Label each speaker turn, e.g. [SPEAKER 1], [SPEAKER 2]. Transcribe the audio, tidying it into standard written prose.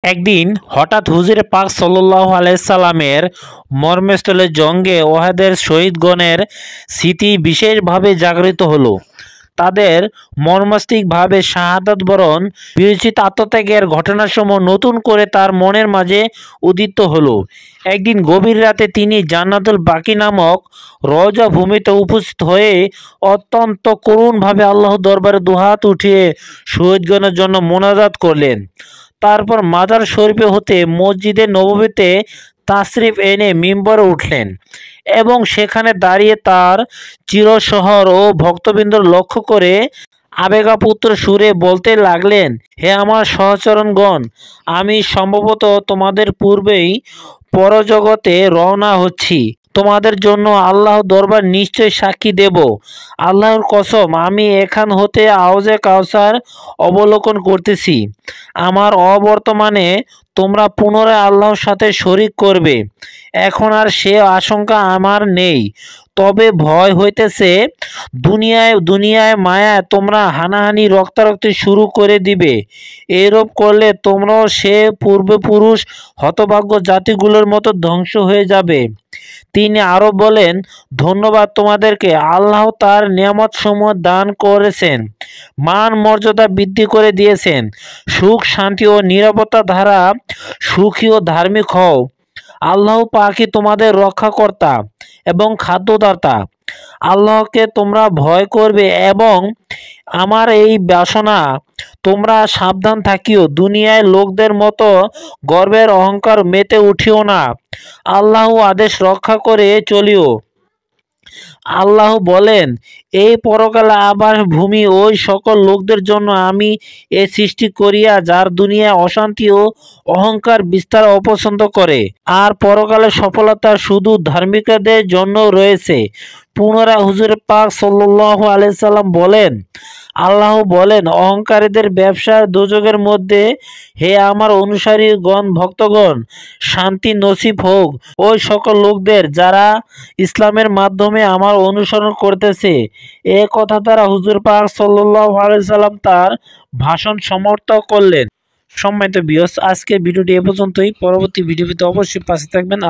[SPEAKER 1] একদিন হঠাৎ হুজুরে পাক সাল্লাল্লাহু আলাইহি সাল্লামের মর্মস্থলে জঙ্গে ওহাদের শহীদগণের স্মৃতি বিশেষভাবে জাগরিত হলো। তাদের মর্মস্তিকভাবে শাহাদাত বরণ বিরচিত আত্মত্যাগের ঘটনাসমূহ নতুন করে তার মনের মাঝে উদিত হলো। একদিন গভীর রাতে তিনি জান্নাতুল বাকি নামক রওজা ভূমিতে উপস্থিত হয়ে অত্যন্ত করুণভাবে আল্লাহর দরবারে দুহাত উঠিয়ে শহীদগণের জন্য মোনাজাত করলেন। তারপর মাজার শরীফে হতে মসজিদে নববীতে তাশরিফ এনে মিম্বরে উঠলেন এবং সেখানে দাঁড়িয়ে তার চিরশহর ও ভক্তবৃন্দর লক্ষ্য করে আবেগাপুত্র সুরে বলতে লাগলেন, হে আমার সহচরণগণ, আমি সম্ভবত তোমাদের পূর্বেই পরজগতে রওনা হচ্ছি। তোমাদের জন্য আল্লাহ দরবার নিশ্চয় সাক্ষী দেব। আল্লাহর কসম, আমি এখান হতে আওজে কাউসার অবলোকন করতেছি। আমার অবর্তমানে তোমরা পুনরায় আল্লাহর সাথে শরিক করবে। এখন আর সে আশঙ্কা আমার নেই, তবে ভয় হইতেছে দুনিয়ায় মায়ায় তোমরা হানাহানি রক্তারক্তি শুরু করে দিবে। এরূপ করলে তোমরাও সে পূর্বপুরুষ হতভাগ্য জাতিগুলোর মতো ধ্বংস হয়ে যাবে। তিনি আরো বলেন, ধন্যবাদ তোমাদেরকে, আল্লাহ তার নিয়ামত সমূহ দান করেছেন, মান মর্যাদা বৃদ্ধি করে দিয়েছেন। সুখ শান্তি ও নিরাপত্তা দ্বারা সুখী ও ধার্মিক হও। আল্লাহ পাকই তোমাদের রক্ষাকর্তা এবং খাদ্যদাতা। আল্লাহকে তোমরা ভয় করবে এবং আমার এই বাসনা তোমরা সাবধান থাকিও। দুনিয়ায় লোকদের মতো গর্বের অহংকার মেতে উঠিও না। আল্লাহ আদেশ রক্ষা করে চলিও। আল্লাহ বলেন, এই পরকালে আবাস ভূমি ওই সকল লোকদের জন্য আমি এ সৃষ্টি করিয়া যার দুনিয়ায় অশান্তি ও অহংকার বিস্তার অপছন্দ করে, আর পরকালে সফলতা শুধু ধার্মিকদের জন্য রয়েছে। পুনরায় হুজুর পাক সাল্লাল্লাহু আলাইহি সাল্লাম বলেন, আল্লাহ বলেন, অহংকারীদের ব্যবসার দুযোগের মধ্যে হে আমার অনুসারীগণ ভক্তগণ, শান্তি নসিব হোক ওই সকল লোকদের যারা ইসলামের মাধ্যমে আমার অনুসরণ করতেছে। এ কথা দ্বারা হুজুর পাক সাল্লাল্লাহু আলাইহি সাল্লাম তার ভাষণ সমাপ্ত করলেন। সম্মানিত ভিউয়ার্স, আজকের ভিডিওটি এ পর্যন্তই। পরবর্তী ভিডিওতে অবশ্যই পাশে থাকবেন।